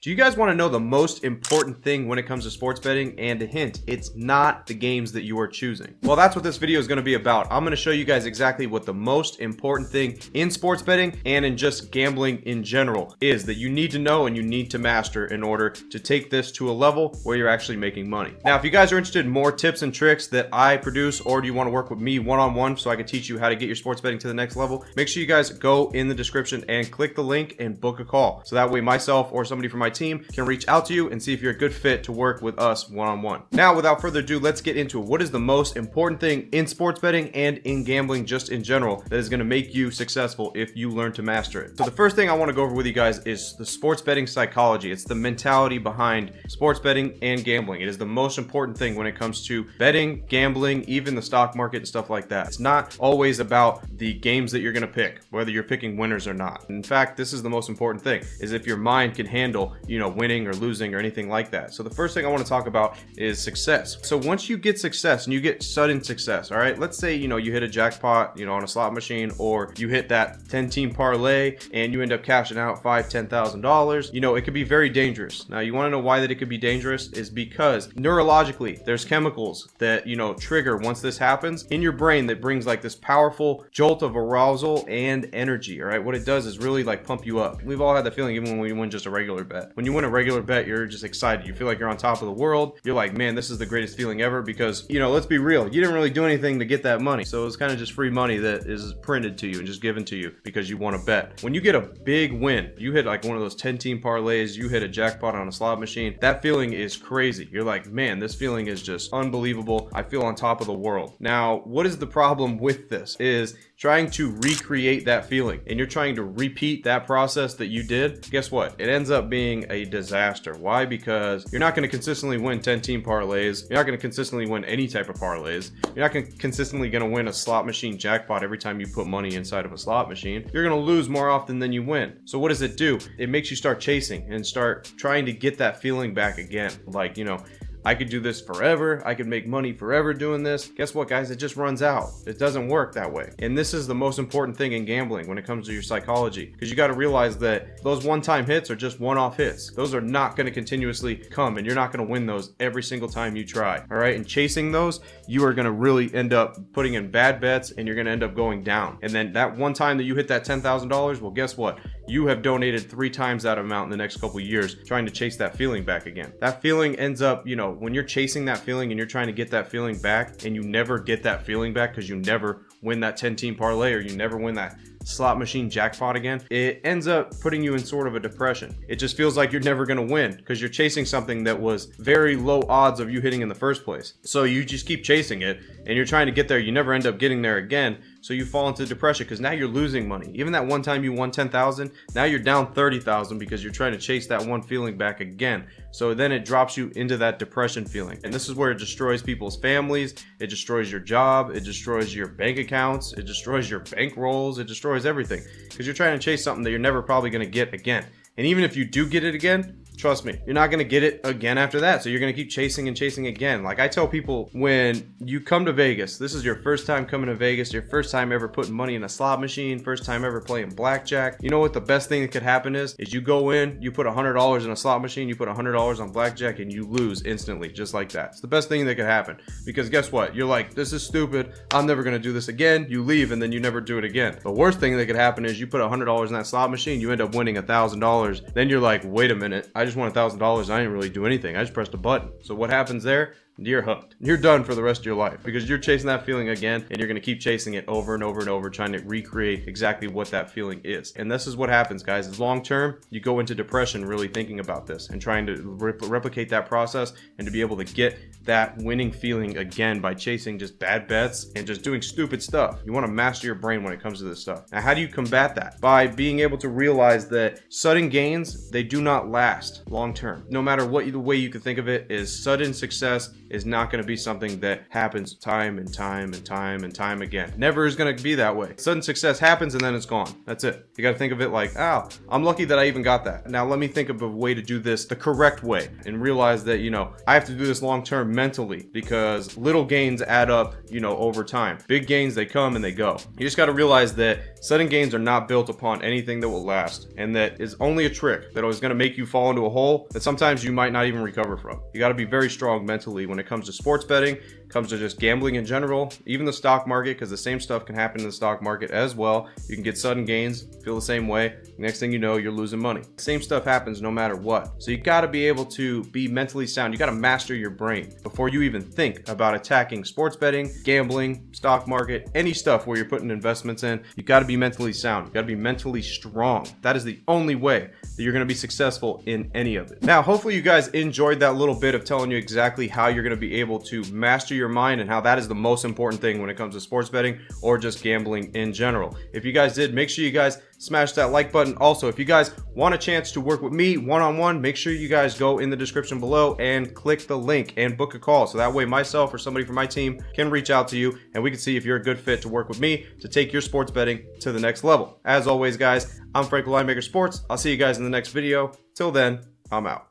Do you guys want to know the most important thing when it comes to sports betting? And a hint, it's not the games that you are choosing. Well, that's what this video is going to be about. I'm going to show you guys exactly what the most important thing in sports betting and in just gambling in general is that you need to know and you need to master in order to take this to a level where you're actually making money. Now, if you guys are interested in more tips and tricks that I produce, or do you want to work with me one-on-one so I can teach you how to get your sports betting to the next level, make sure you guys go in the description and click the link and book a call. So that way myself or somebody from my team can reach out to you and see if you're a good fit to work with us one-on-one. Now, without further ado, let's get into it. What is the most important thing in sports betting and in gambling just in general that is going to make you successful if you learn to master it? So the first thing I want to go over with you guys is the sports betting psychology. It's the mentality behind sports betting and gambling. It is the most important thing when it comes to betting, gambling, even the stock market and stuff like that. It's not always about the games that you're going to pick, whether you're picking winners or not. In fact, this is the most important thing, is if your mind can handle, winning or losing or anything like that. So the first thing I want to talk about is success. So once you get success and you get sudden success, all right, let's say, you hit a jackpot, on a slot machine, or you hit that 10-team parlay and you end up cashing out $5,000-$10,000, it could be very dangerous. Now, you want to know why that it could be dangerous is because neurologically, there's chemicals that, trigger once this happens in your brain that brings like this powerful jolt of arousal and energy. All right, what it does is really like pump you up. We've all had the feeling even when we win just a regular bet. When you win a regular bet, you're just excited. You feel like you're on top of the world. You're like, man, this is the greatest feeling ever because, let's be real. You didn't really do anything to get that money. So it's kind of just free money that is printed to you and just given to you because you won a bet. When you get a big win, you hit like one of those 10-team parlays, you hit a jackpot on a slot machine, that feeling is crazy. You're like, man, this feeling is just unbelievable. I feel on top of the world. Now, what is the problem with this is trying to recreate that feeling, and you're trying to repeat that process that you did. Guess what? It ends up being a disaster. Why? Because you're not going to consistently win 10-team parlays. You're not going to consistently win any type of parlays. You're not consistently going to win a slot machine jackpot every time you put money inside of a slot machine. You're going to lose more often than you win. So what does it do? It makes you start chasing and start trying to get that feeling back again. Like, I could do this forever. I could make money forever doing this. Guess what, guys? It just runs out. It doesn't work that way. And this is the most important thing in gambling when it comes to your psychology, because you got to realize that those one-time hits are just one-off hits. Those are not going to continuously come, and you're not going to win those every single time you try. All right. And chasing those, you are going to really end up putting in bad bets, and you're going to end up going down. And then that one time that you hit that $10,000, well, guess what? You have donated 3 times that amount in the next couple of years trying to chase that feeling back again. That feeling ends up, when you're chasing that feeling and you're trying to get that feeling back and you never get that feeling back because you never win that 10-team parlay or you never win that slot machine jackpot again, it ends up putting you in sort of a depression. It just feels like you're never going to win because you're chasing something that was very low odds of you hitting in the first place. So you just keep chasing it and you're trying to get there. You never end up getting there again. So you fall into depression because now you're losing money. Even that one time you won 10,000, now you're down 30,000 because you're trying to chase that one feeling back again. So then it drops you into that depression feeling. And this is where it destroys people's families. It destroys your job. It destroys your bank accounts. It destroys your bankrolls. It destroys everything because you're trying to chase something that you're never probably going to get again. And even if you do get it again, trust me, you're not going to get it again after that. So you're going to keep chasing and chasing again. Like I tell people, when you come to Vegas, this is your first time coming to Vegas, your first time ever putting money in a slot machine, first time ever playing blackjack. You know what the best thing that could happen is you go in, you put $100 in a slot machine, you put $100 on blackjack, and you lose instantly, just like that. It's the best thing that could happen because guess what? You're like, this is stupid. I'm never going to do this again. You leave and then you never do it again. The worst thing that could happen is you put $100 in that slot machine, you end up winning $1,000. Then you're like, wait a minute, I just won $1,000. I didn't really do anything. I just pressed a button. So what happens there? You're hooked. You're done for the rest of your life because you're chasing that feeling again, and you're going to keep chasing it over and over and over, trying to recreate exactly what that feeling is. And this is what happens, guys, is long term, you go into depression really thinking about this and trying to replicate that process and to be able to get that winning feeling again by chasing just bad bets and just doing stupid stuff. You want to master your brain when it comes to this stuff. Now, how do you combat that? By being able to realize that sudden gains, they do not last long term. No matter what the way you could think of it, is sudden success is not going to be something that happens time and time again. Never is going to be that way. Sudden success happens and then it's gone. That's it. You got to think of it like, oh, I'm lucky that I even got that. Now let me think of a way to do this the correct way and realize that, I have to do this long term mentally, because little gains add up, over time. Big gains, they come and they go. You just got to realize that sudden gains are not built upon anything that will last, and that is only a trick that is going to make you fall into a hole that sometimes you might not even recover from. You got to be very strong mentally when it comes to sports betting, comes to just gambling in general, even the stock market, because the same stuff can happen in the stock market as well. You can get sudden gains, feel the same way. Next thing you know, you're losing money. Same stuff happens no matter what. So you got to be able to be mentally sound. You got to master your brain before you even think about attacking sports betting, gambling, stock market, any stuff where you're putting investments in. You got to be mentally sound. You got to be mentally strong. That is the only way that you're going to be successful in any of it. Now, hopefully you guys enjoyed that little bit of telling you exactly how you're going to be able to master your mind and how that is the most important thing when it comes to sports betting or just gambling in general. If you guys did, make sure you guys smash that like button. Also, if you guys want a chance to work with me one-on-one, make sure you guys go in the description below and click the link and book a call. So that way myself or somebody from my team can reach out to you and we can see if you're a good fit to work with me to take your sports betting to the next level. As always, guys, I'm Frank with Linemaker Sports. I'll see you guys in the next video. Till then, I'm out.